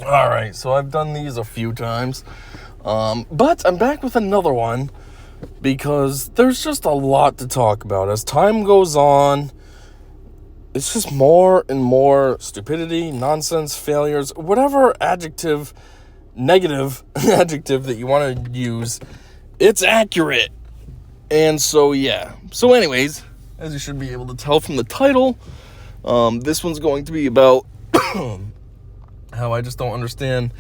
Alright, so I've done these a few times, but I'm back with another one because there's just a lot to talk about. As time goes on, it's just more and more stupidity, nonsense, failures, whatever negative adjective that you want to use, it's accurate. And so, yeah. So anyways, as you should be able to tell from the title, this one's going to be about how I just don't understand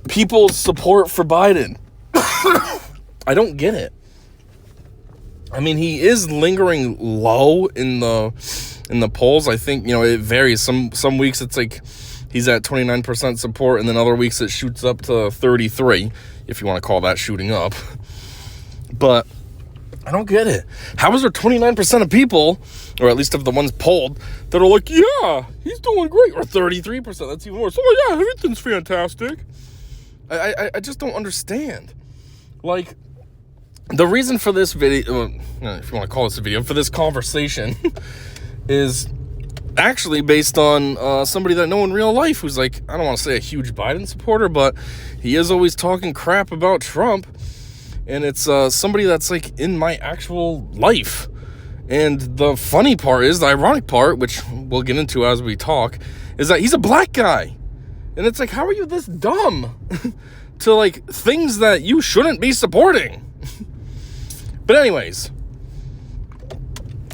people's support for Biden. I don't get it. I mean, he is lingering low in the polls. I think, it varies. Some weeks it's like he's at 29% support, and then other weeks it shoots up to 33, if you want to call that shooting up. But I don't get it. How is there 29% of people, or at least of the ones polled, that are like, yeah, he's doing great, or 33%, that's even worse. Oh yeah, everything's fantastic. I just don't understand. Like, the reason for this video, if you want to call this a video, for this conversation, is actually based on somebody that I know in real life who's like, I don't want to say a huge Biden supporter, but he is always talking crap about Trump. And it's somebody that's like in my actual life. And the funny part is, the ironic part, which we'll get into as we talk, is that he's a black guy. And it's like, how are you this dumb to like things that you shouldn't be supporting? But anyways,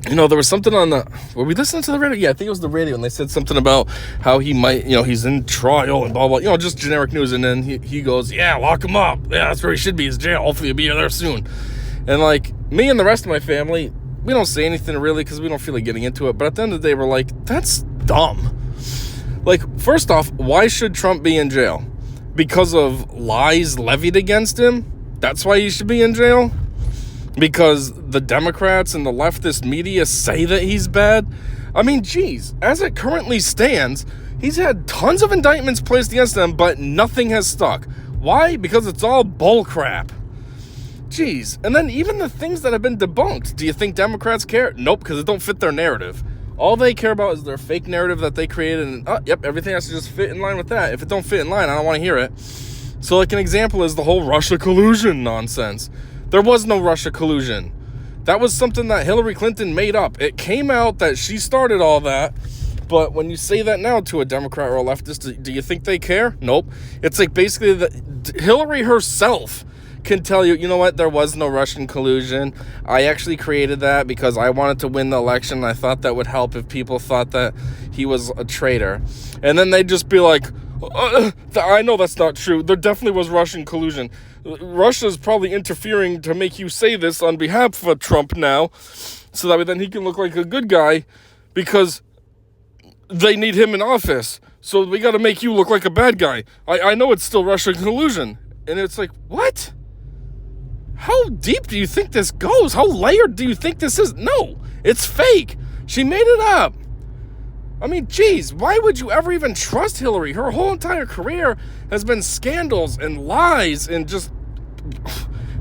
there was something on were we listening to the radio? Yeah, I think it was the radio, and they said something about how he might, he's in trial and blah, blah, just generic news. And then he goes, yeah, lock him up. Yeah, that's where he should be, is jail. Hopefully he'll be there soon. And like, me and the rest of my family, we don't say anything really because we don't feel like getting into it. But at the end of the day, we're like, that's dumb. Like, first off, why should Trump be in jail? Because of lies levied against him? That's why he should be in jail? Because the Democrats and the leftist media say that he's bad? I mean, geez, as it currently stands, he's had tons of indictments placed against him, but nothing has stuck. Why? Because it's all bullcrap. Jeez. And then even the things that have been debunked, do you think Democrats care? Nope, because it don't fit their narrative. All they care about is their fake narrative that they created, and everything has to just fit in line with that. If it don't fit in line, I don't want to hear it. So like an example is the whole Russia collusion nonsense. There was no Russia collusion. That was something that Hillary Clinton made up. It came out that she started all that, but when you say that now to a Democrat or a leftist, do you think they care? Nope. It's like basically Hillary herself can tell you, you know what, there was no Russian collusion. I actually created that because I wanted to win the election. I thought that would help if people thought that he was a traitor. And then they'd just be like, I know that's not true. There definitely was Russian collusion. Russia's probably interfering to make you say this on behalf of Trump now, so that way then he can look like a good guy because they need him in office. So we got to make you look like a bad guy. I know it's still Russian collusion. And it's like, what? How deep do you think this goes? How layered do you think this is? No, it's fake. She made it up. I mean, geez, why would you ever even trust Hillary? Her whole entire career has been scandals and lies and just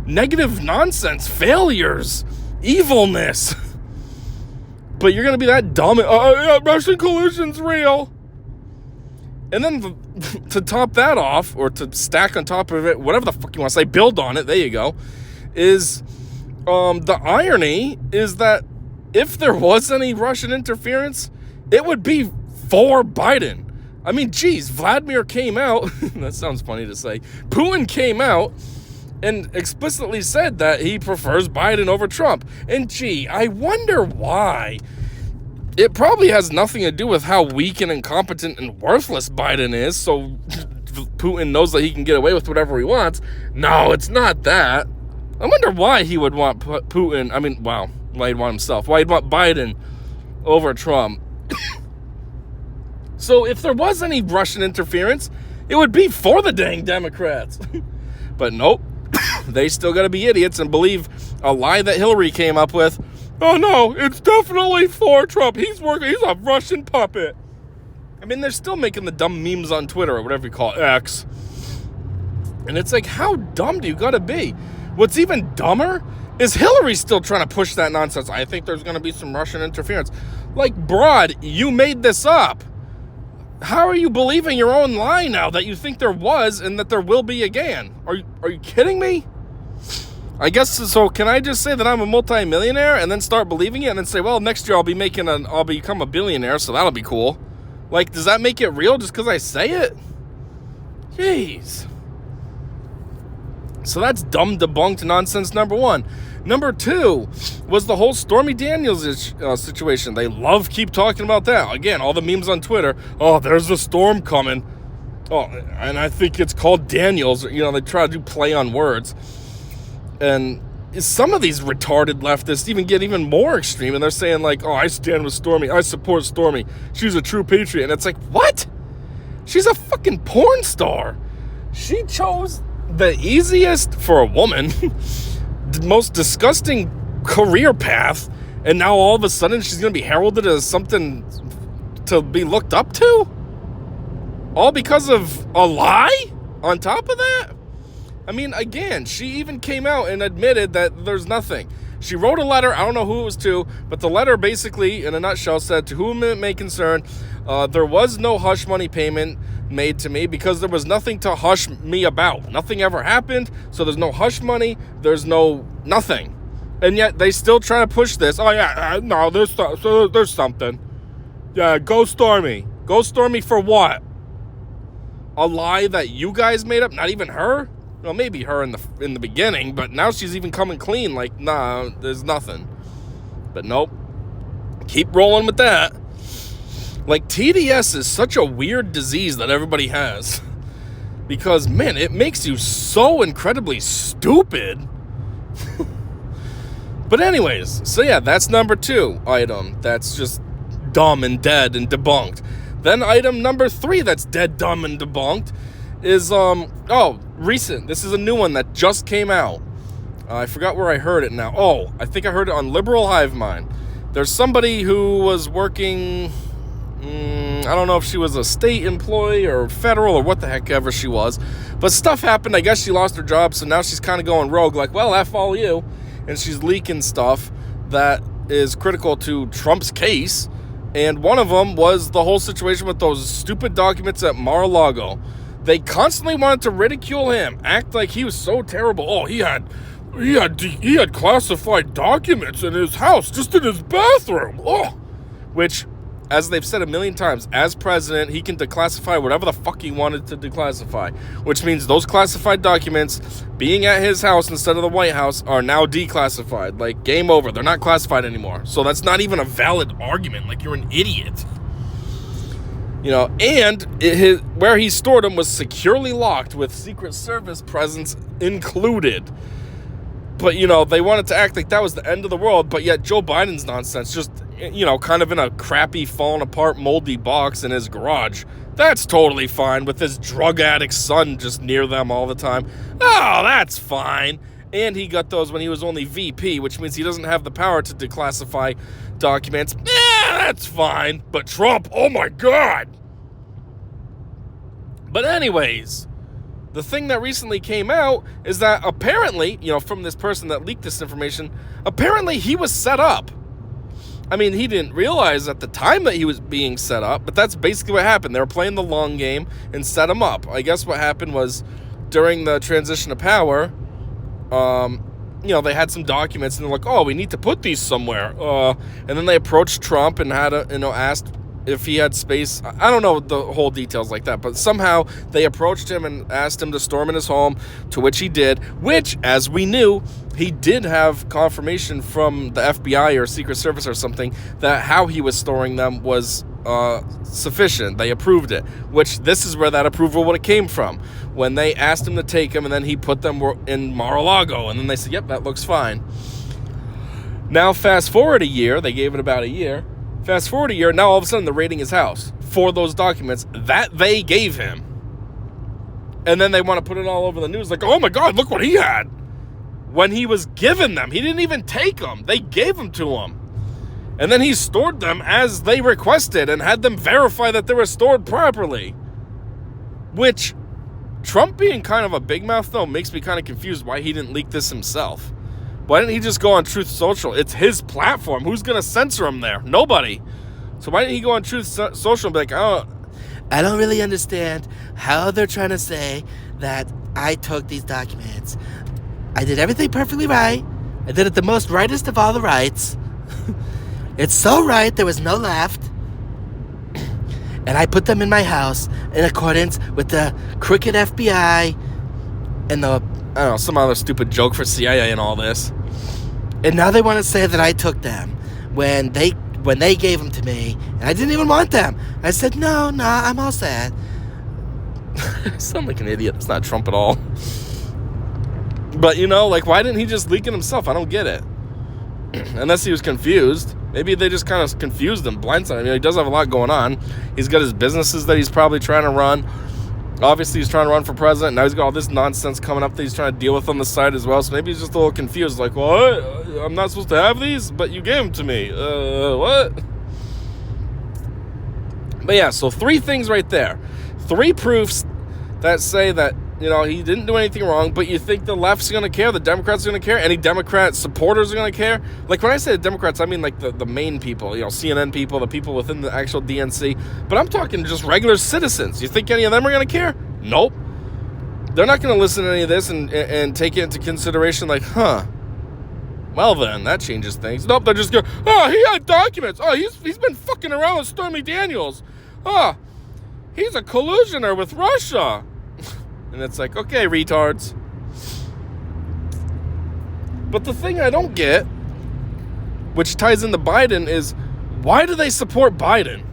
negative nonsense, failures, evilness. But you're going to be that dumb. Yeah, Russian collusion's real. And then to top that off, or to stack on top of it, whatever the fuck you want to say, build on it, there you go, is the irony is that if there was any Russian interference, it would be for Biden. I mean, geez, Vladimir came out, that sounds funny to say, Putin came out and explicitly said that he prefers Biden over Trump. And gee, I wonder why. It probably has nothing to do with how weak and incompetent and worthless Biden is, so Putin knows that he can get away with whatever he wants. No, it's not that. I wonder why he would want Putin, why he'd want himself, why he'd want Biden over Trump. So if there was any Russian interference, it would be for the dang Democrats. But nope, they still gotta be idiots and believe a lie that Hillary came up with. Oh no, it's definitely for Trump. He's a Russian puppet. I mean, they're still making the dumb memes on Twitter or whatever you call it, X. And it's like, how dumb do you gotta be? What's even dumber is Hillary still trying to push that nonsense. I think there's gonna be some Russian interference. Like, broad, you made this up. How are you believing your own lie now that you think there was and that there will be again? Are you kidding me? I guess so. Can I just say that I'm a multi-millionaire and then start believing it and then say, well, next year I'll become a billionaire, so that'll be cool. Like, does that make it real just because I say it? Jeez. So that's dumb debunked nonsense number one. Number two was the whole Stormy Daniels situation. They keep talking about that. Again, all the memes on Twitter. Oh, there's a storm coming. Oh, and I think it's called Daniels. They try to do play on words. And some of these retarded leftists even get even more extreme. And they're saying like, oh, I stand with Stormy. I support Stormy. She's a true patriot. And it's like, what? She's a fucking porn star. She chose the easiest, for a woman, the most disgusting career path, and now all of a sudden she's going to be heralded as something to be looked up to? All because of a lie on top of that? I mean, again, she even came out and admitted that there's nothing. She wrote a letter, I don't know who it was to, but the letter basically, in a nutshell, said, to whom it may concern, there was no hush money payment made to me because there was nothing to hush me about. Nothing ever happened, so there's no hush money, there's no nothing. And yet they still try to push this. Oh yeah, no, there's something. Yeah, go Stormy. Go Stormy for what? A lie that you guys made up? Not even her? Well, maybe her in the beginning, but now she's even coming clean. Like, nah, there's nothing. But nope. Keep rolling with that. Like, TDS is such a weird disease that everybody has. Because, man, it makes you so incredibly stupid. But anyways, so yeah, that's number 2 item. That's just dumb and dead and debunked. Then item number 3 that's dead, dumb, and debunked is, recent. This is a new one that just came out. I forgot where I heard it now. Oh, I think I heard it on Liberal Hive Mind. There's somebody who was working... I don't know if she was a state employee or federal or what the heck ever she was. But stuff happened. I guess she lost her job, so now she's kind of going rogue. Like, well, F all you. And she's leaking stuff that is critical to Trump's case. And one of them was the whole situation with those stupid documents at Mar-a-Lago. They constantly wanted to ridicule him, act like he was so terrible. Oh, he had classified documents in his house, just in his bathroom. Oh, which, as they've said a million times, as president, he can declassify whatever the fuck he wanted to declassify, which means those classified documents being at his house instead of the White House are now declassified. Like, game over. They're not classified anymore. So that's not even a valid argument. Like, you're an idiot. And where he stored them was securely locked with Secret Service presence included. But, they wanted to act like that was the end of the world, but yet Joe Biden's nonsense, just, kind of in a crappy, falling apart, moldy box in his garage. That's totally fine with his drug addict son just near them all the time. Oh, that's fine. And he got those when he was only VP, which means he doesn't have the power to declassify documents. That's fine. But Trump, oh my God. But anyways, the thing that recently came out is that apparently, from this person that leaked this information, apparently he was set up. I mean, he didn't realize at the time that he was being set up, but that's basically what happened. They were playing the long game and set him up. I guess what happened was during the transition of power, they had some documents and they're like, oh, we need to put these somewhere. And then they approached Trump and had asked if he had space. I don't know the whole details like that, but somehow they approached him and asked him to storm in his home, to which he did, which, as we knew, he did have confirmation from the FBI or Secret Service or something that how he was storing them was sufficient. They approved it, which this is where that approval would have came from. When they asked him to take them and then he put them in Mar-a-Lago, and then they said, yep, that looks fine. Now, fast forward a year, they gave it about a year. Fast forward a year, now all of a sudden they're raiding his house for those documents that they gave him. And then they want to put it all over the news like, oh my God, look what he had. When he was given them, he didn't even take them. They gave them to him. And then he stored them as they requested and had them verify that they were stored properly. Which, Trump being kind of a big mouth though, makes me kind of confused why he didn't leak this himself. Why didn't he just go on Truth Social? It's his platform. Who's going to censor him there? Nobody. So why didn't he go on Truth Social and be like, oh. I don't really understand how they're trying to say that I took these documents. I did everything perfectly right. I did it the most rightest of all the rights. It's so right, there was no left. And I put them in my house in accordance with the crooked FBI and the... I don't know, some other stupid joke for CIA and all this. And now they want to say that I took them when they gave them to me, and I didn't even want them. I said, no, I'm all set. I sound like an idiot. It's not Trump at all. But, like, why didn't he just leak it himself? I don't get it. Unless he was confused. Maybe they just kind of confused him, blindsided him. He does have a lot going on. He's got his businesses that he's probably trying to run. Obviously, he's trying to run for president. Now he's got all this nonsense coming up that he's trying to deal with on the side as well. So maybe he's just a little confused. Like, what? I'm not supposed to have these? But you gave them to me. What? But yeah, so 3 things right there. 3 proofs that say that, he didn't do anything wrong, but you think the left's going to care, the Democrats are going to care, any Democrat supporters are going to care? Like, when I say the Democrats, I mean, like, the main people, CNN people, the people within the actual DNC. But I'm talking just regular citizens. You think any of them are going to care? Nope. They're not going to listen to any of this and take it into consideration like, well then, that changes things. Nope, they're just going, he had documents. He's been fucking around with Stormy Daniels. He's a collusioner with Russia. And it's like, okay, retards. But the thing I don't get, which ties into Biden, is why do they support Biden?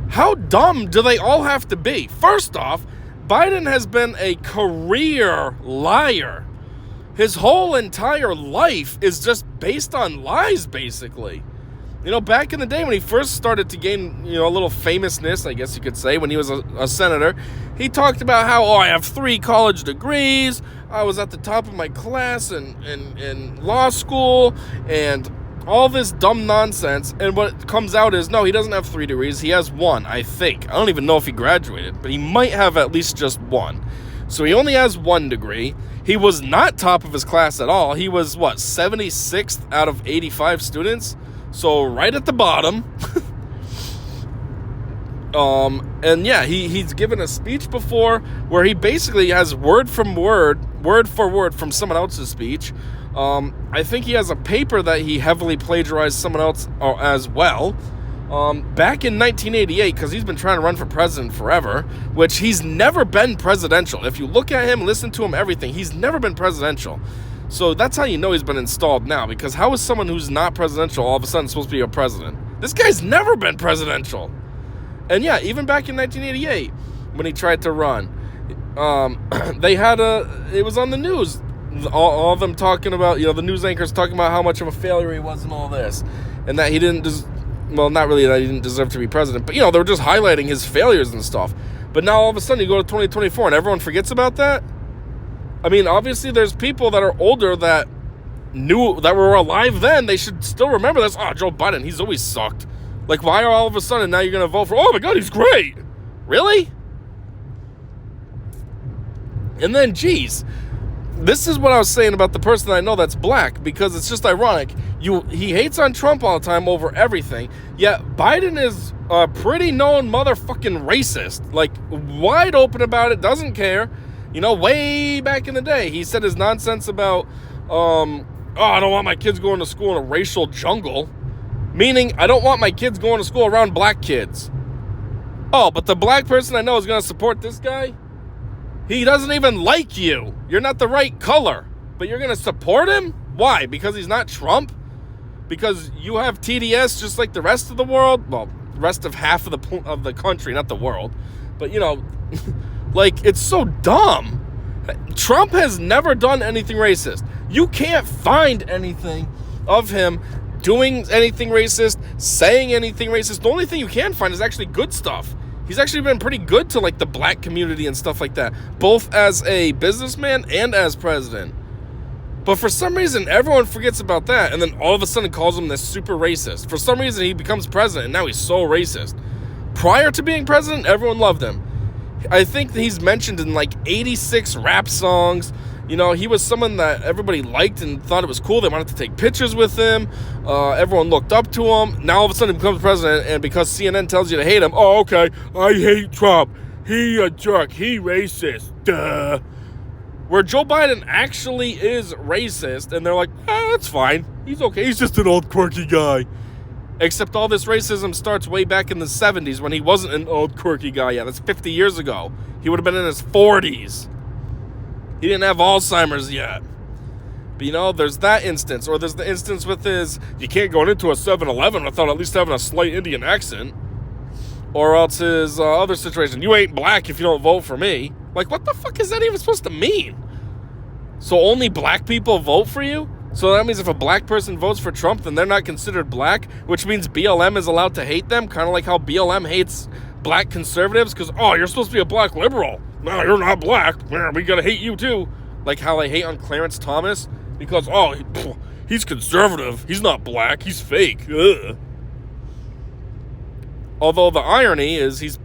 How dumb do they all have to be? First off, Biden has been a career liar. His whole entire life is just based on lies, basically. Back in the day when he first started to gain, a little famousness, I guess you could say, when he was a senator, he talked about how, I have 3 college degrees, I was at the top of my class in law school, and all this dumb nonsense, and what comes out is, no, he doesn't have 3 degrees, he has 1, I think. I don't even know if he graduated, but he might have at least just 1. So he only has 1 degree. He was not top of his class at all. He was, 76th out of 85 students? So right at the bottom. And yeah, he's given a speech before where he basically has word for word from someone else's speech. I think he has a paper that he heavily plagiarized someone else as well. Back in 1988, because he's been trying to run for president forever, which he's never been presidential. If you look at him, listen to him, everything, he's never been presidential. So that's how you know he's been installed now, because how is someone who's not presidential all of a sudden supposed to be a president? This guy's never been presidential. And yeah, even back in 1988, when he tried to run, it was on the news, all of them talking about, the news anchors talking about how much of a failure he was and all this, and that he didn't not really that he didn't deserve to be president, but they were just highlighting his failures and stuff. But now all of a sudden you go to 2024 and everyone forgets about that? I mean, obviously there's people that are older that were alive then. They should still remember this. Joe Biden, he's always sucked. Like, why are all of a sudden now you're going to vote for, oh my God, he's great? Really? And then, geez, this is what I was saying about the person I know that's black, because it's just ironic. He hates on Trump all the time over everything, yet Biden is a pretty known motherfucking racist. Like, wide open about it, doesn't care. Way back in the day, he said his nonsense about, I don't want my kids going to school in a racial jungle. Meaning, I don't want my kids going to school around black kids. Oh, but the black person I know is going to support this guy? He doesn't even like you. You're not the right color. But you're going to support him? Why? Because he's not Trump? Because you have TDS just like the rest of the world? Well, the rest of half of the country, not the world. But, like, it's so dumb. Trump has never done anything racist. You can't find anything of him doing anything racist, saying anything racist. The only thing you can find is actually good stuff. He's actually been pretty good to, like, the black community and stuff like that, both as a businessman and as president. But for some reason, everyone forgets about that, and then all of a sudden calls him this super racist. For some reason, he becomes president, and now he's so racist. Prior to being president, everyone loved him. I think that he's mentioned in like 86 rap songs. You know, he was someone that everybody liked and thought it was cool. They wanted to take pictures with him. Everyone looked up to him. Now all of a sudden he becomes president, and because CNN tells you to hate him, oh, okay, I hate Trump. He a jerk. He racist. Duh. Where Joe Biden actually is racist, and they're like, that's fine. He's okay. He's just an old quirky guy. Except all this racism starts way back in the 70s when he wasn't an old quirky guy yet. That's 50 years ago. He would have been in his 40s. He didn't have Alzheimer's yet. But, you know, there's that instance. Or there's the instance with his, you can't go into a 7-Eleven without at least having a slight Indian accent. Or else his other situation, you ain't black if you don't vote for me. Like, what the fuck is that even supposed to mean? So only black people vote for you? So that means if a black person votes for Trump, then they're not considered black, which means BLM is allowed to hate them, kind of like how BLM hates black conservatives, because, oh, you're supposed to be a black liberal. No, you're not black. We gotta hate you too. Like how they hate on Clarence Thomas, because, oh, he's conservative. He's not black. He's fake. Ugh. Although the irony is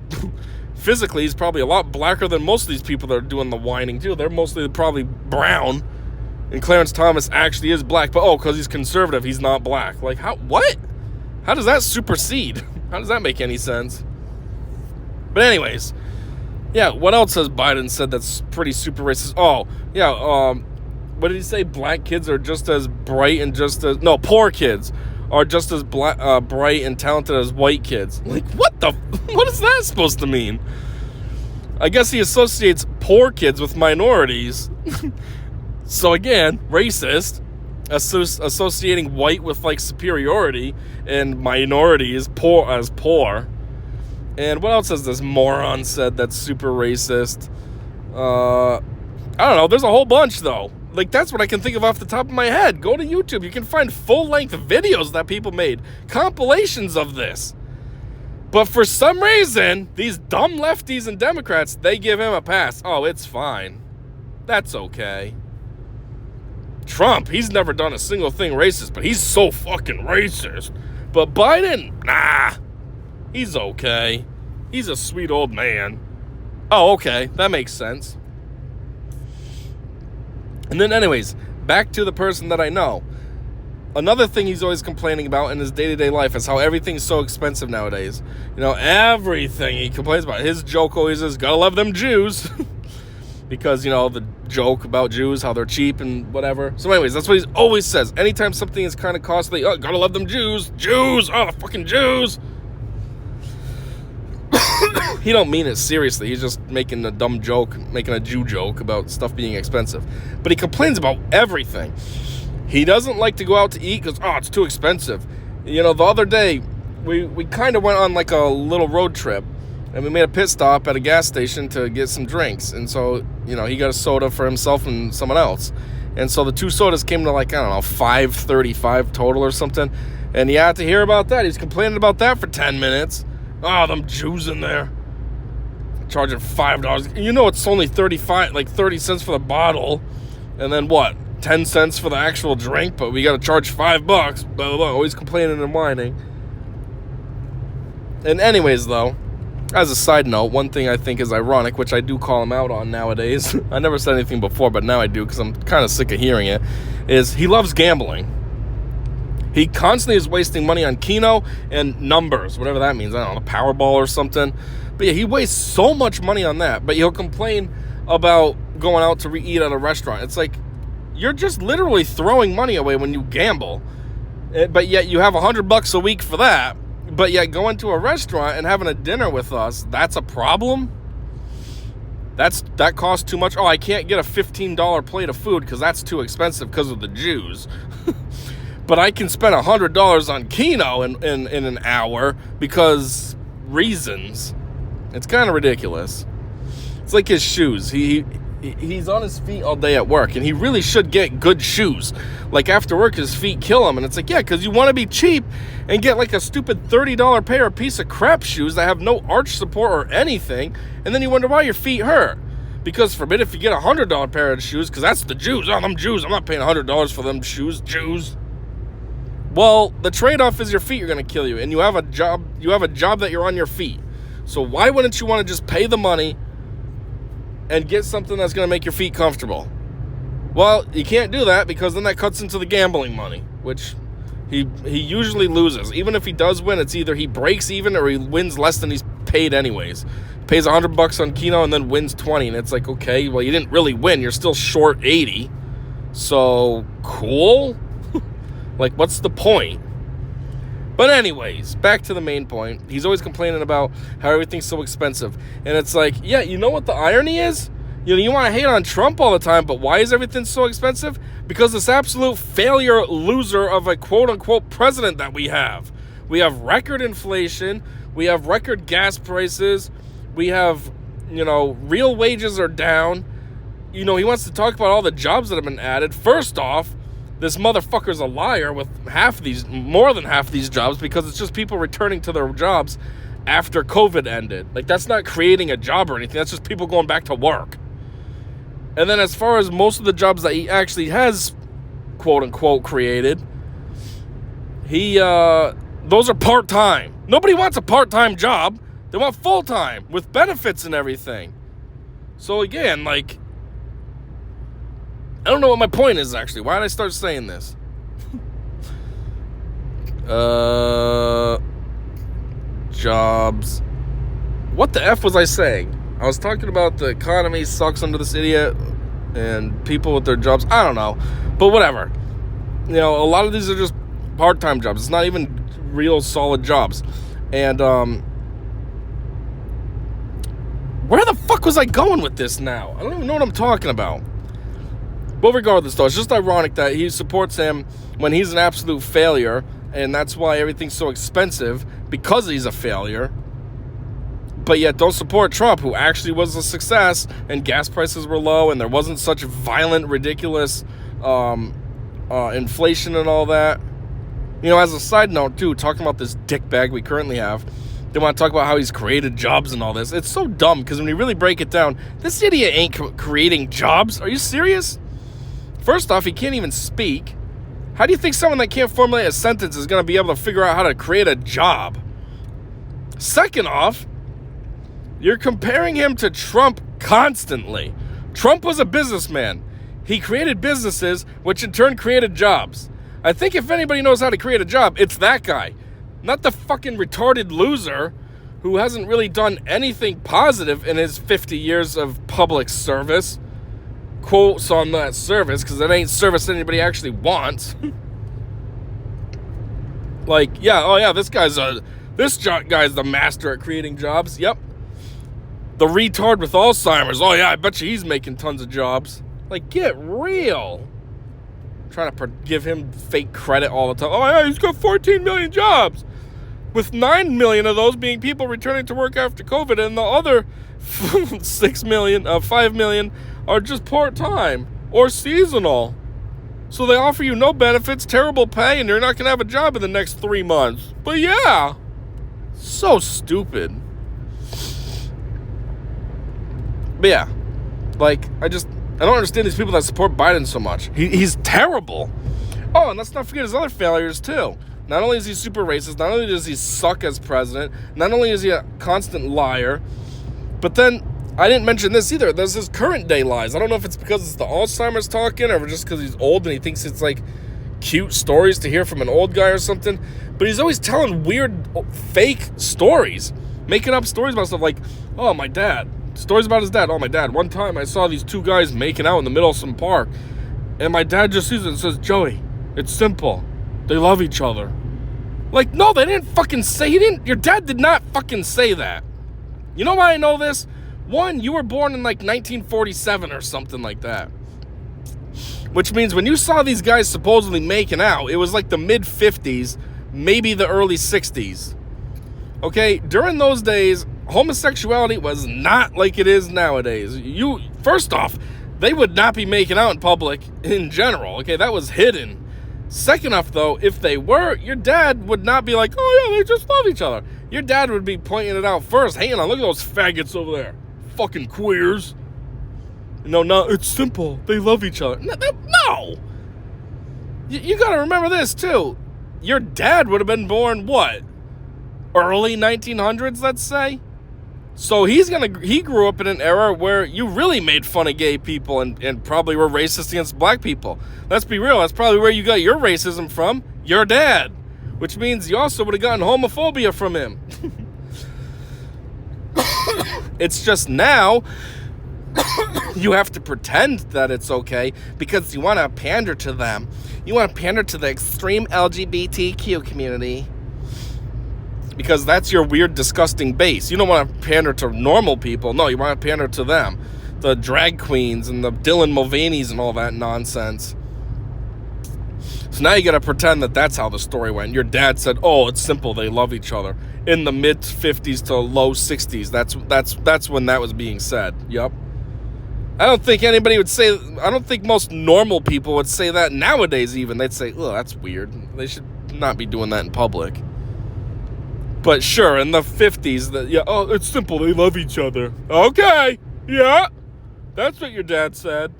physically, he's probably a lot blacker than most of these people that are doing the whining too. They're mostly probably brown. And Clarence Thomas actually is black, but because he's conservative, he's not black. Like, what? How does that supersede? How does that make any sense? But anyways, yeah, what else has Biden said that's pretty super racist? Oh, yeah, what did he say? Black kids are just as bright and poor kids are just as bright and talented as white kids. Like, what is that supposed to mean? I guess he associates poor kids with minorities. So again, racist, associating white with like superiority and minority as poor. And what else has this moron said that's super racist? I don't know. There's a whole bunch though. Like that's what I can think of off the top of my head. Go to YouTube. You can find full-length videos that people made, compilations of this. But for some reason, these dumb lefties and Democrats, they give him a pass. Oh, it's fine. That's okay. Trump, he's never done a single thing racist, but he's so fucking racist. But Biden, nah, he's okay. He's a sweet old man. Oh, okay, that makes sense. And then anyways, back to the person that I know. Another thing he's always complaining about in his day-to-day life is how everything's so expensive nowadays. You know, everything he complains about. His joke always is, gotta love them Jews. Because, you know, the joke about Jews, how they're cheap and whatever. So anyways, that's what he always says. Anytime something is kind of costly, oh, gotta love them Jews. Jews! Oh, the fucking Jews! He don't mean it seriously. He's just making a dumb joke, making a Jew joke about stuff being expensive. But he complains about everything. He doesn't like to go out to eat because, it's too expensive. You know, the other day, we kind of went on like a little road trip. And we made a pit stop at a gas station to get some drinks. And so, you know, he got a soda for himself and someone else. And so the two sodas came to like, I don't know, $5.35 total or something. And he had to hear about that. He's complaining about that for 10 minutes. Oh, them Jews in there. Charging $5. You know, it's only 30 cents for the bottle. And then what? 10 cents for the actual drink, but we got to charge $5. Blah, blah, blah. Always complaining and whining. And anyways, though, as a side note, one thing I think is ironic, which I do call him out on nowadays, I never said anything before, but now I do because I'm kind of sick of hearing it, is he loves gambling. He constantly is wasting money on Keno and numbers, whatever that means. I don't know, the Powerball or something. But yeah, he wastes so much money on that, but he'll complain about going out to eat at a restaurant. It's like, you're just literally throwing money away when you gamble. But yet you have $100 a week for that. But yet going to a restaurant and having a dinner with us, that's a problem? That costs too much? Oh, I can't get a $15 plate of food because that's too expensive because of the Jews. But I can spend $100 on Keno in an hour because reasons. It's kind of ridiculous. It's like his shoes. He's on his feet all day at work, and he really should get good shoes. Like, after work, his feet kill him, and it's like, yeah, because you want to be cheap and get, like, a stupid $30 pair of piece of crap shoes that have no arch support or anything, and then you wonder why your feet hurt. Because, forbid, if you get a $100 pair of shoes, because that's the Jews. Oh, them Jews. I'm not paying $100 for them shoes. Jews. Well, the trade-off is your feet are going to kill you, and you have a job that you're on your feet. So why wouldn't you want to just pay the money and get something that's going to make your feet comfortable? Well, you can't do that because then that cuts into the gambling money, which he usually loses. Even if he does win, it's either he breaks even or he wins less than he's paid anyways. He pays $100 on Keno and then wins 20, and it's like, okay, well, you didn't really win. You're still short 80. So, cool? Like, what's the point? But anyways, back to the main point. He's always complaining about how everything's so expensive. And it's like, yeah, you know what the irony is? You want to hate on Trump all the time, but why is everything so expensive? Because this absolute failure loser of a quote-unquote president that we have. We have record inflation. We have record gas prices. We have, real wages are down. He wants to talk about all the jobs that have been added. First off, this motherfucker's a liar with more than half these jobs, because it's just people returning to their jobs after COVID ended. Like, that's not creating a job or anything. That's just people going back to work. And then as far as most of the jobs that he actually has, quote-unquote, created, those are part-time. Nobody wants a part-time job. They want full-time with benefits and everything. So again, I don't know what my point is, actually. Why did I start saying this? Jobs. What the F was I saying? I was talking about the economy sucks under this idiot and people with their jobs. I don't know. But whatever. A lot of these are just part-time jobs. It's not even real solid jobs. And, where the fuck was I going with this now? I don't even know what I'm talking about. But regardless, though, it's just ironic that he supports him when he's an absolute failure, and that's why everything's so expensive, because he's a failure. But yet don't support Trump, who actually was a success, and gas prices were low, and there wasn't such violent, ridiculous inflation and all that. As a side note, too, talking about this dickbag we currently have, they want to talk about how he's created jobs and all this. It's so dumb, because when you really break it down, this idiot ain't creating jobs. Are you serious? First off, he can't even speak. How do you think someone that can't formulate a sentence is going to be able to figure out how to create a job? Second off, you're comparing him to Trump constantly. Trump was a businessman. He created businesses, which in turn created jobs. I think if anybody knows how to create a job, it's that guy. Not the fucking retarded loser who hasn't really done anything positive in his 50 years of public service. Quotes on that service, because it ain't service anybody actually wants. This guy's the master at creating jobs. Yep. The retard with Alzheimer's. Oh yeah, I bet you he's making tons of jobs. Get real. Trying to give him fake credit all the time. Oh yeah, he's got 14 million jobs, with 9 million of those being people returning to work after COVID, and the other 5 million are just part-time or seasonal. So they offer you no benefits, terrible pay, and you're not going to have a job in the next 3 months. But yeah, so stupid. But yeah, I don't understand these people that support Biden so much. He's terrible. Oh, and let's not forget his other failures too. Not only is he super racist, not only does he suck as president, not only is he a constant liar, but then I didn't mention this either. There's his current day lies. I don't know if it's because it's the Alzheimer's talking or just because he's old and he thinks it's cute stories to hear from an old guy or something. But he's always telling weird fake stories, making up stories about stuff like, oh, my dad. Stories about his dad. Oh, my dad. One time I saw these two guys making out in the middle of some park, and my dad just sees it and says, Joey, it's simple. They love each other. No, they didn't fucking say. Your dad did not fucking say that. You know why I know this? One, you were born in 1947 or something like that. Which means when you saw these guys supposedly making out, it was the mid-50s, maybe the early 60s. Okay, during those days, homosexuality was not like it is nowadays. First off, they would not be making out in public in general. Okay, that was hidden. Second off, though, if they were, your dad would not be like, oh yeah, they just love each other. Your dad would be pointing it out first. Hang on, look at those faggots over there. Fucking queers. No, it's simple. They love each other. No. You gotta remember this, too. Your dad would have been born, what? Early 1900s, let's say? So he grew up in an era where you really made fun of gay people and probably were racist against black people. Let's be real, that's probably where you got your racism from, your dad. Which means you also would have gotten homophobia from him. It's just now you have to pretend that it's okay because you want to pander to them. You want to pander to the extreme LGBTQ community. Because that's your weird, disgusting base. You don't want to pander to normal people. No, you want to pander to them. The drag queens and the Dylan Mulvaney's and all that nonsense. So now you got to pretend that that's how the story went. Your dad said, "Oh, it's simple. They love each other." In the mid 50s to low 60s. That's when that was being said. Yep. I don't think anybody would say. I don't think most normal people would say that nowadays. Even they'd say, "Oh, that's weird. They should not be doing that in public." But sure, in the 50s, it's simple, they love each other. Okay, yeah, that's what your dad said.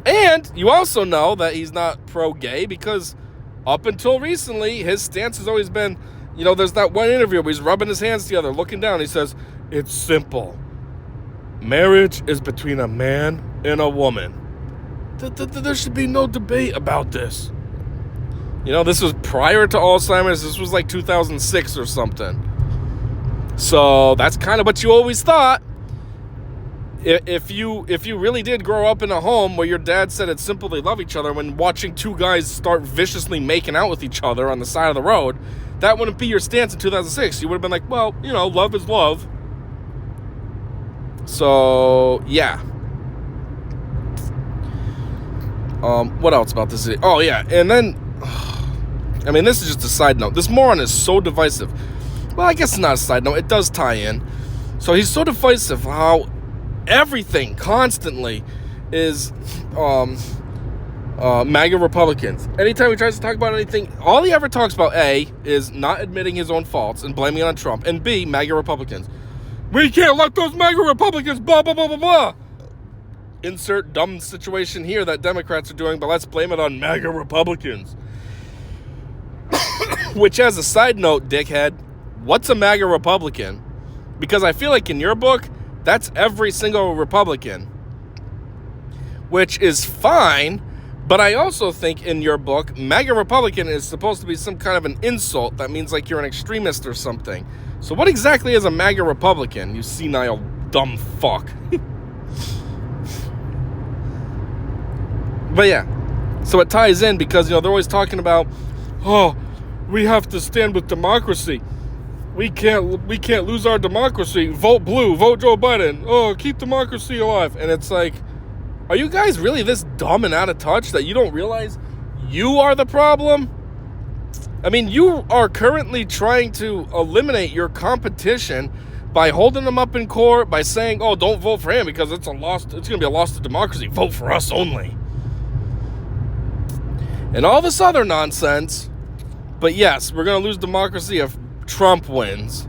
And you also know that he's not pro-gay because up until recently, his stance has always been, there's that one interview where he's rubbing his hands together, looking down, he says, it's simple. Marriage is between a man and a woman. There should be no debate about this. This was prior to Alzheimer's. This was like 2006 or something. So that's kind of what you always thought. If you really did grow up in a home where your dad said it's simple, they love each other, when watching two guys start viciously making out with each other on the side of the road, that wouldn't be your stance in 2006. You would have been like, well, love is love. So, yeah. What else about this? Oh, yeah. And then... this is just a side note. This moron is so divisive. Well, I guess it's not a side note. It does tie in. So he's so divisive how everything constantly is MAGA Republicans. Anytime he tries to talk about anything, all he ever talks about, A, is not admitting his own faults and blaming it on Trump, and B, MAGA Republicans. We can't let those MAGA Republicans, blah, blah, blah, blah, blah. Insert dumb situation here that Democrats are doing, but let's blame it on MAGA Republicans. Which, as a side note, dickhead, what's a MAGA Republican? Because I feel like in your book, that's every single Republican. Which is fine, but I also think in your book, MAGA Republican is supposed to be some kind of an insult that means like you're an extremist or something. So what exactly is a MAGA Republican, you senile dumb fuck? But yeah, so it ties in because, they're always talking about, we have to stand with democracy. We can't lose our democracy. Vote blue. Vote Joe Biden. Oh, keep democracy alive. And it's like, are you guys really this dumb and out of touch that you don't realize you are the problem? You are currently trying to eliminate your competition by holding them up in court, by saying, oh, don't vote for him because it's going to be a loss to democracy. Vote for us only. And all this other nonsense. But yes, we're going to lose democracy if Trump wins.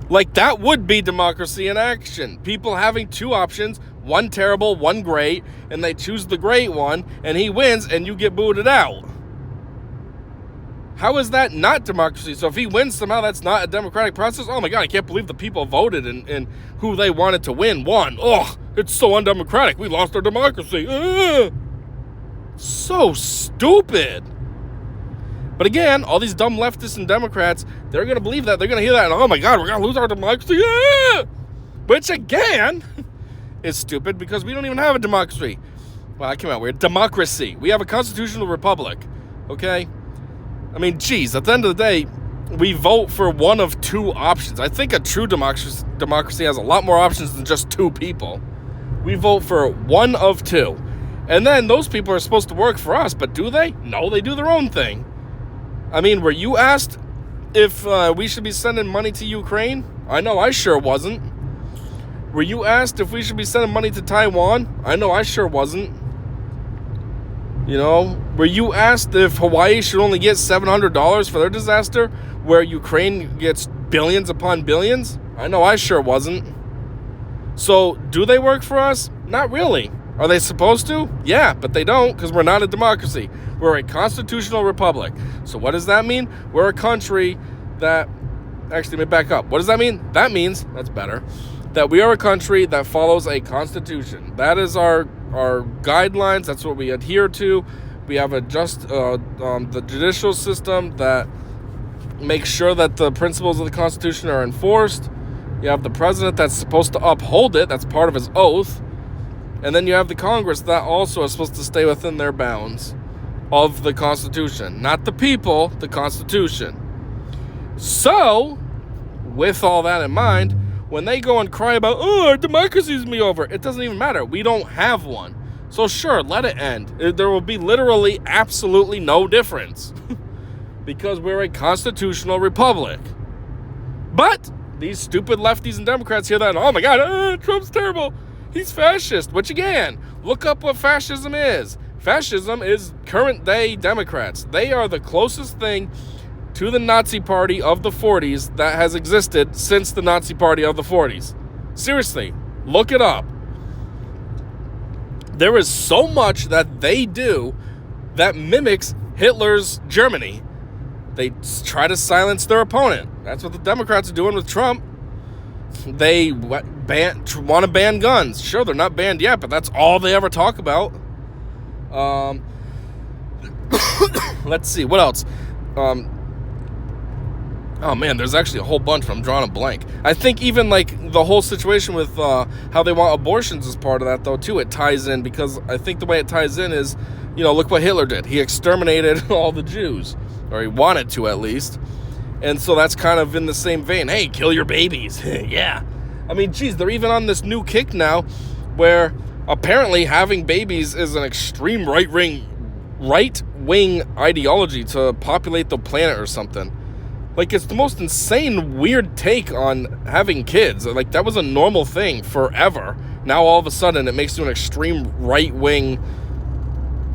Like, that would be democracy in action. People having two options, one terrible, one great, and they choose the great one, and he wins, and you get booted out. How is that not democracy? So if he wins somehow, that's not a democratic process? Oh my God, I can't believe the people voted and who they wanted to win won. Oh, it's so undemocratic. We lost our democracy. So stupid. But again, all these dumb leftists and Democrats, they're going to believe that. They're going to hear that. And, oh, my God, we're going to lose our democracy. Yeah! Which, again, is stupid because we don't even have a democracy. Well, I came out weird. Democracy. We have a constitutional republic. Okay? Geez, at the end of the day, we vote for one of two options. I think a true democracy has a lot more options than just two people. We vote for one of two. And then those people are supposed to work for us. But do they? No, they do their own thing. Were you asked if we should be sending money to Ukraine? I know I sure wasn't. Were you asked if we should be sending money to Taiwan? I know I sure wasn't. Were you asked if Hawaii should only get $700 for their disaster, where Ukraine gets billions upon billions? I know I sure wasn't. So, do they work for us? Not really. Are they supposed to? Yeah, but they don't, because we're not a democracy. We're a constitutional republic. So what does that mean? We're a country that Actually, let me back up. What does that mean? That means, that's better, that we are a country that follows a constitution. That is our guidelines. That's what we adhere to. We have the judicial system that makes sure that the principles of the Constitution are enforced. You have the president that's supposed to uphold it. That's part of his oath. And then you have the Congress that also is supposed to stay within their bounds of the Constitution. Not the people, the Constitution. So, with all that in mind, when they go and cry about, our democracy's me over, it doesn't even matter. We don't have one. So sure, let it end. There will be literally absolutely no difference. Because we're a constitutional republic. But these stupid lefties and Democrats hear that, oh my God, Trump's terrible. He's fascist. Which again, look up what fascism is. Fascism is current day Democrats. They are the closest thing to the Nazi Party of the 40s that has existed since the Nazi Party of the 40s. Seriously, look it up. There is so much that they do that mimics Hitler's Germany. They try to silence their opponent. That's what the Democrats are doing with Trump. They want to ban guns. Sure, they're not banned yet, but that's all they ever talk about. Let's see, what else? Oh man, there's actually a whole bunch, but I'm drawing a blank. I think even like the whole situation with how they want abortions is part of that though too. It ties in because I think the way it ties in is, look what Hitler did. He exterminated all the Jews, or he wanted to at least. And so that's kind of in the same vein. Hey, kill your babies. Yeah. I mean, geez, they're even on this new kick now where apparently having babies is an extreme right-wing ideology to populate the planet or something. Like, it's the most insane, weird take on having kids. Like, that was a normal thing forever. Now, all of a sudden, it makes you an extreme right-wing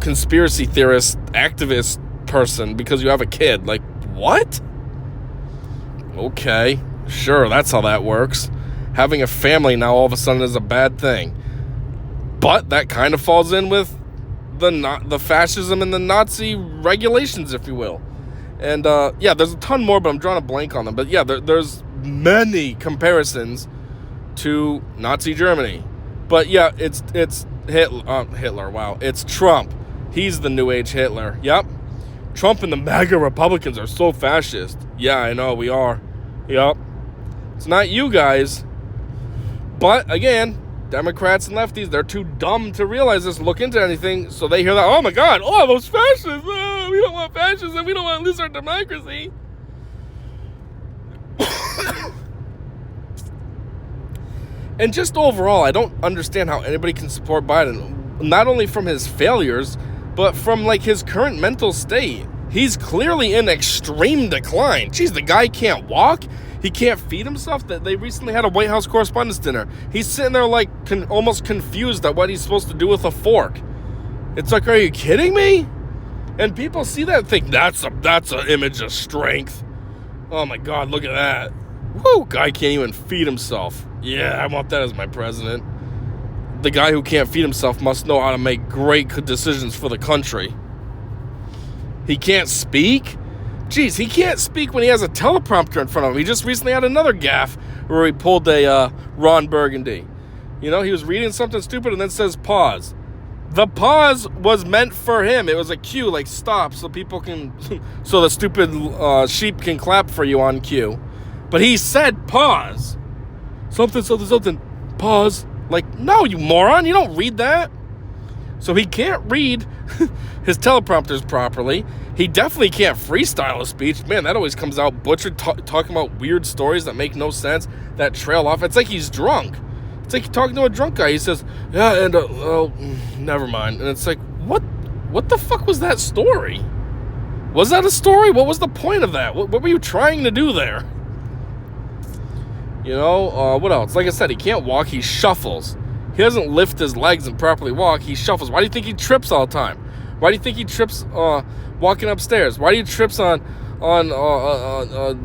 conspiracy theorist, activist person because you have a kid. Like, what? Okay, sure, that's how that works. Having a family now all of a sudden is a bad thing. But that kind of falls in with the fascism and the Nazi regulations, if you will. And, yeah, there's a ton more, but I'm drawing a blank on them. But, yeah, there's many comparisons to Nazi Germany. But, yeah, it's Hitler, wow. It's Trump. He's the New Age Hitler. Yep. Trump and the MAGA Republicans are so fascist. Yeah, I know, we are. Yep. It's not you guys. But, again, Democrats and lefties, they're too dumb to realize this, look into anything, so they hear that, oh my God, those fascists, we don't want fascism, we don't want to lose our democracy. And just overall, I don't understand how anybody can support Biden, not only from his failures, but from, like, his current mental state. He's clearly in extreme decline. Jeez, the guy can't walk. He can't feed himself. They recently had a White House Correspondents' Dinner. He's sitting there, like, almost confused at what he's supposed to do with a fork. It's like, are you kidding me? And people see that and think, that's an image of strength. Oh, my God, look at that. Woo, guy can't even feed himself. Yeah, I want that as my president. The guy who can't feed himself must know how to make great decisions for the country. He can't speak? Jeez, he can't speak when he has a teleprompter in front of him. He just recently had another gaffe where he pulled a Ron Burgundy. He was reading something stupid and then says pause. The pause was meant for him. It was a cue, like stop, so people can, so the stupid sheep can clap for you on cue. But he said pause. Something, pause. Like, no, you moron, you don't read that. So he can't read his teleprompters properly. He definitely can't freestyle a speech. Man, that always comes out butchered, talking about weird stories that make no sense, that trail off. It's like he's drunk. It's like talking to a drunk guy. He says, yeah, and, never mind. And it's like, what the fuck was that story? Was that a story? What was the point of that? What were you trying to do there? What else? Like I said, he can't walk. He shuffles. He doesn't lift his legs and properly walk. He shuffles. Why do you think he trips all the time? Why do you think he trips walking upstairs? Why do you trips on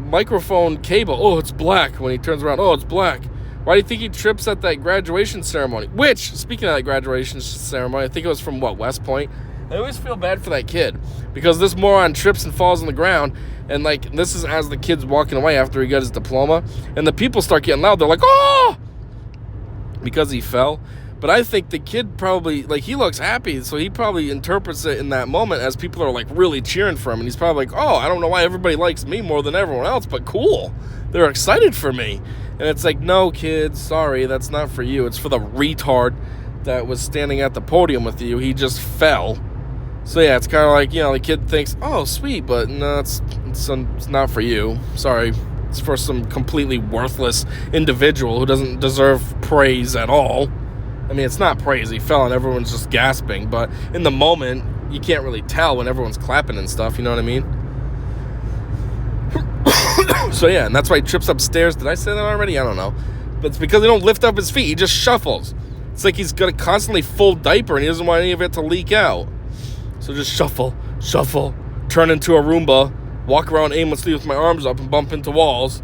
microphone cable? Oh, it's black when he turns around. Oh, it's black. Why do you think he trips at that graduation ceremony? Which, speaking of that graduation ceremony, I think it was from, West Point? I always feel bad for that kid because this moron trips and falls on the ground, and like this is as the kid's walking away after he got his diploma, and the people start getting loud. They're like, "Oh!" because he fell. But I think the kid probably, like, he looks happy, so he probably interprets it in that moment as people are, like, really cheering for him. And he's probably like, oh, I don't know why everybody likes me more than everyone else, but cool. They're excited for me. And it's like, no, kid, sorry, that's not for you. It's for the retard that was standing at the podium with you. He just fell. So, yeah, it's kind of like, you know, the kid thinks, oh, sweet, but no, it's not for you. Sorry. It's for some completely worthless individual who doesn't deserve praise at all. I mean, it's not praise. He fell and everyone's just gasping. But in the moment, you can't really tell when everyone's clapping and stuff. You know what I mean? So, yeah, and that's why he trips upstairs. Did I say that already? I don't know. But it's because he don't lift up his feet. He just shuffles. It's like he's got a constantly full diaper and he doesn't want any of it to leak out. So just shuffle, turn into a Roomba, walk around aimlessly with my arms up and bump into walls.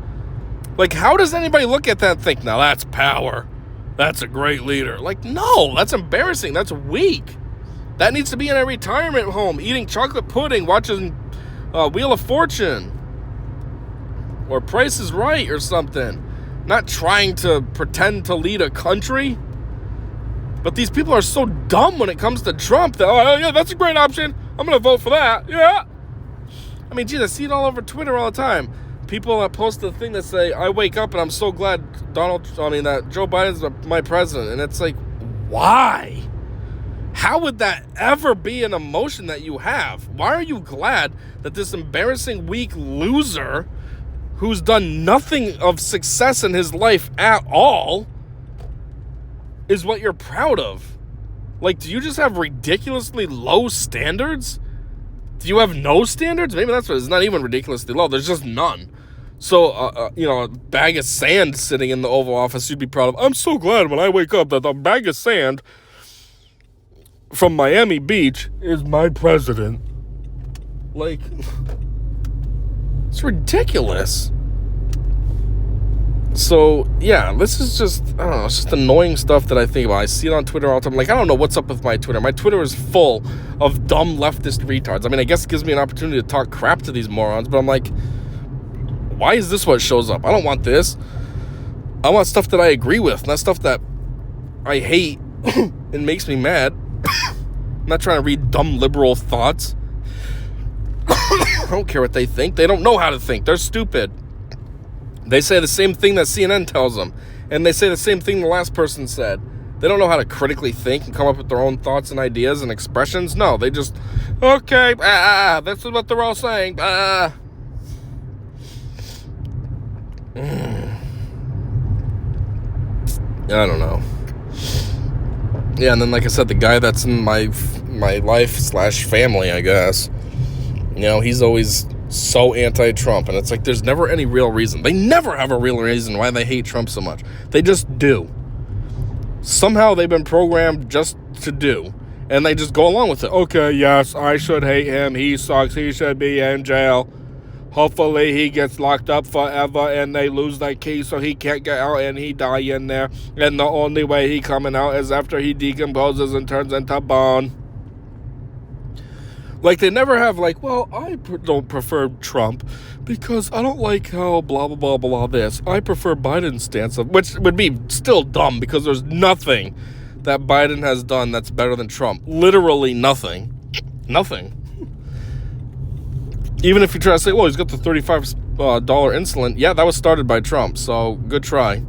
Like, how does anybody look at that and think, now that's power? That's a great leader. Like, no, that's embarrassing. That's weak. That needs to be in a retirement home, eating chocolate pudding, watching Wheel of Fortune. Or Price is Right or something. Not trying to pretend to lead a country. But these people are so dumb when it comes to Trump that, oh, yeah, that's a great option. I'm going to vote for that. Yeah. I mean, geez, I see it all over Twitter all the time. People that post the thing that say, I wake up and I'm so glad that Joe Biden's my president. And it's like, why? How would that ever be an emotion that you have? Why are you glad that this embarrassing, weak loser who's done nothing of success in his life at all is what you're proud of? Like, do you just have ridiculously low standards? Do you have no standards? Maybe that's what it's not even ridiculously low. There's just none. So, a bag of sand sitting in the Oval Office, you'd be proud of. I'm so glad when I wake up that the bag of sand from Miami Beach is my president. Like, it's ridiculous. So, yeah, this is just, I don't know, it's just annoying stuff that I think about. I see it on Twitter all the time. Like, I don't know what's up with my Twitter. My Twitter is full of dumb leftist retards. I mean, I guess it gives me an opportunity to talk crap to these morons, but I'm like, why is this what shows up? I don't want this. I want stuff that I agree with, not stuff that I hate and makes me mad. I'm not trying to read dumb liberal thoughts. I don't care what they think. They don't know how to think. They're stupid. They say the same thing that CNN tells them. And they say the same thing the last person said. They don't know how to critically think and come up with their own thoughts and ideas and expressions. No, they just, okay, this is what they're all saying. I don't know. Yeah, and then like I said, the guy that's in my life/family, I guess, you know, he's always so anti-Trump, and it's like there's never any real reason. They never have a real reason why they hate Trump so much. They just do. Somehow they've been programmed just to do, and they just go along with it. Okay, yes, I should hate him. He sucks. He should be in jail. Hopefully he gets locked up forever and they lose that key so he can't get out and he die in there. And the only way he coming out is after he decomposes and turns into bone. Like, they never have, like, well, I don't prefer Trump because I don't like how blah, blah, blah, blah, this. I prefer Biden's stance, which would be still dumb because there's nothing that Biden has done that's better than Trump. Literally nothing. Nothing. Even if you try to say, well, he's got the $35 insulin. Yeah, that was started by Trump, so good try.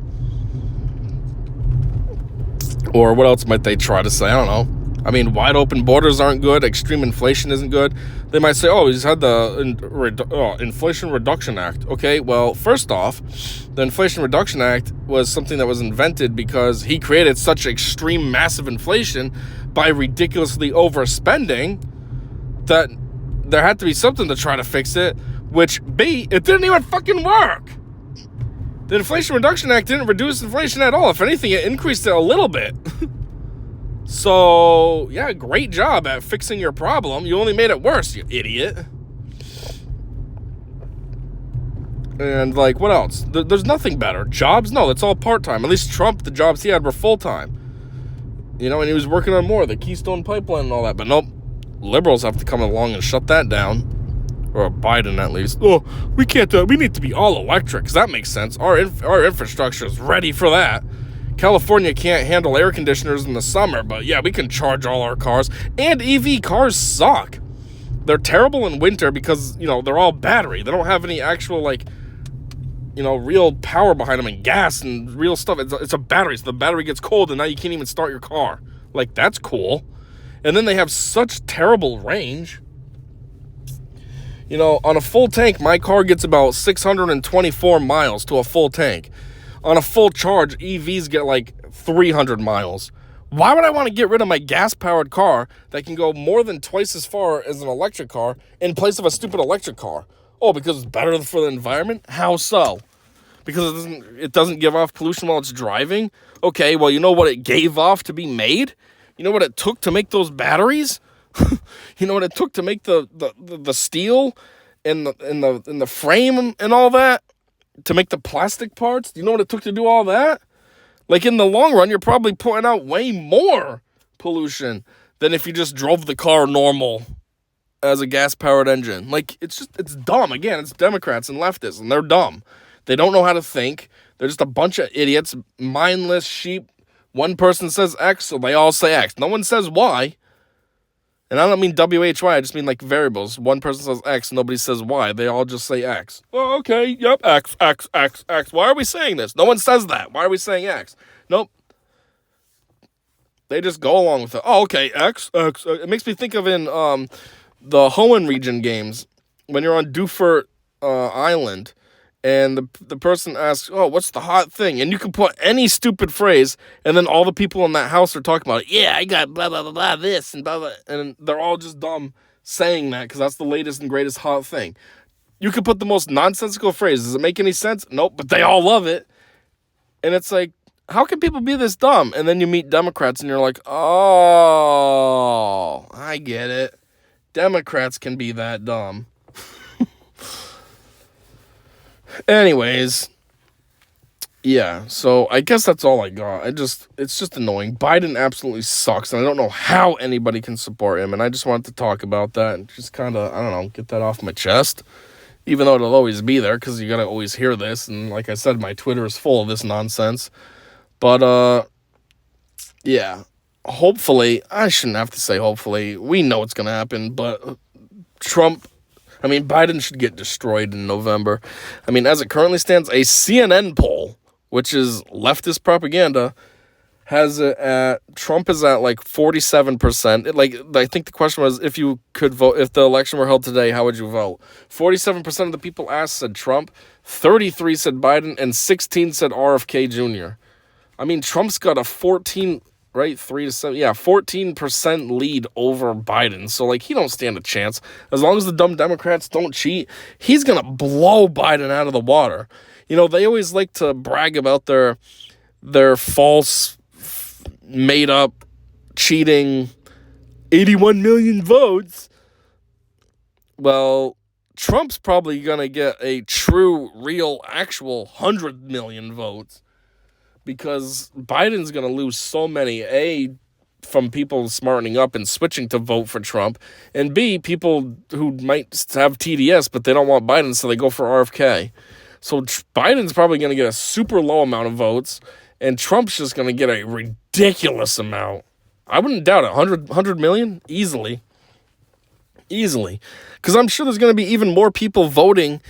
Or what else might they try to say? I don't know. I mean, wide open borders aren't good. Extreme inflation isn't good. They might say, oh, he's had the Inflation Reduction Act. Okay, well, first off, the Inflation Reduction Act was something that was invented because he created such extreme, massive inflation by ridiculously overspending that there had to be something to try to fix it, which, B, it didn't even fucking work. The Inflation Reduction Act didn't reduce inflation at all. If anything, it increased it a little bit. So, yeah, great job at fixing your problem. You only made it worse, you idiot. And, like, what else? There's nothing better. Jobs? No, it's all part-time. At least Trump, the jobs he had were full-time. You know, and he was working on more, the Keystone Pipeline and all that. But nope. liberals have to come along and shut that down. Or Biden, at least. Oh, we can't. We need to be all electric, because that makes sense. Our infrastructure is ready for that. California can't handle air conditioners in the summer, but yeah, we can charge all our cars. And EV cars suck. They're terrible in winter because, they're all battery. They don't have any actual, real power behind them and gas and real stuff. It's a battery, so the battery gets cold and now you can't even start your car. Like, that's cool. And then they have such terrible range. On a full tank, my car gets about 624 miles to a full tank. On a full charge, EVs get like 300 miles. Why would I want to get rid of my gas-powered car that can go more than twice as far as an electric car in place of a stupid electric car? Oh, because it's better for the environment? How so? Because it doesn't give off pollution while it's driving? Okay, well, you know what it gave off to be made? You know what it took to make those batteries? You know what it took to make the steel and the frame and all that? To make the plastic parts? You know what it took to do all that? Like, in the long run, you're probably putting out way more pollution than if you just drove the car normal as a gas-powered engine. Like, it's dumb. Again, it's Democrats and leftists, and they're dumb. They don't know how to think. They're just a bunch of idiots, mindless sheep. One person says X, so they all say X. No one says Y. And I don't mean WHY, I just mean like variables. One person says X, nobody says Y. They all just say X. Oh, okay, yep, X, X, X, X. Why are we saying this? No one says that. Why are we saying X? Nope. They just go along with it. Oh, okay, X, X. It makes me think of in the Hoenn region games, when you're on Dufert Island, and the person asks, oh, what's the hot thing? And you can put any stupid phrase, and then all the people in that house are talking about it. Yeah, I got blah, blah, blah, blah, this, and blah, blah. And they're all just dumb saying that, because that's the latest and greatest hot thing. You could put the most nonsensical phrase. Does it make any sense? Nope, but they all love it. And it's like, how can people be this dumb? And then you meet Democrats, and you're like, oh, I get it. Democrats can be that dumb. Anyways, yeah, so I guess that's all I got. It's just annoying. Biden absolutely sucks, and I don't know how anybody can support him, and I just wanted to talk about that and just kind of, I don't know, get that off my chest, even though it'll always be there, because you gotta always hear this, and like I said, my Twitter is full of this nonsense, but, yeah, hopefully, I shouldn't have to say hopefully, we know it's gonna happen, but Biden should get destroyed in November. As it currently stands, a CNN poll, which is leftist propaganda, has it at, Trump is at like 47%. I think the question was, if you could vote, if the election were held today, how would you vote? 47% of the people asked said Trump, 33 said Biden, and 16 said RFK Jr. Trump's got a 14%, 14% lead over Biden. So, he don't stand a chance. As long as the dumb Democrats don't cheat, he's going to blow Biden out of the water. They always like to brag about their false, made-up, cheating 81 million votes. Well, Trump's probably going to get a true, real, actual 100 million votes. Because Biden's going to lose so many, A, from people smartening up and switching to vote for Trump, and B, people who might have TDS, but they don't want Biden, so they go for RFK. So Biden's probably going to get a super low amount of votes, and Trump's just going to get a ridiculous amount. I wouldn't doubt it. 100 million? Easily. Because I'm sure there's going to be even more people voting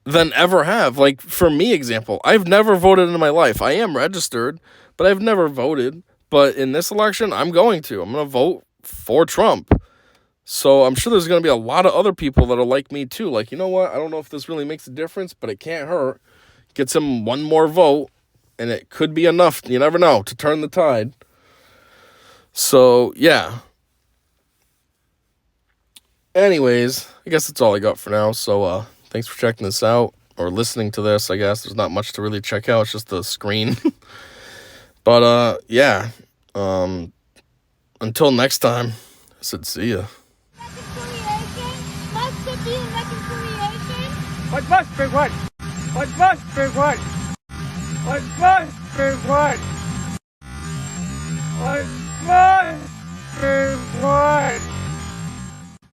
than ever have. For me, example, I've never voted in my life. I am registered, but I've never voted. But in this election, I'm going to vote for Trump. So I'm sure there's going to be a lot of other people that are like me too. You know what? I don't know if this really makes a difference, but it can't hurt. Gets him one more vote, and it could be enough, you never know, to turn the tide. So, yeah. Anyways, I guess that's all I got for now. So, thanks for checking this out, or listening to this, I guess. There's not much to really check out. It's just the screen. But, yeah. Until next time, I said see ya. Must it be reconciliation? What must be what? What must be what? What must be what? What must be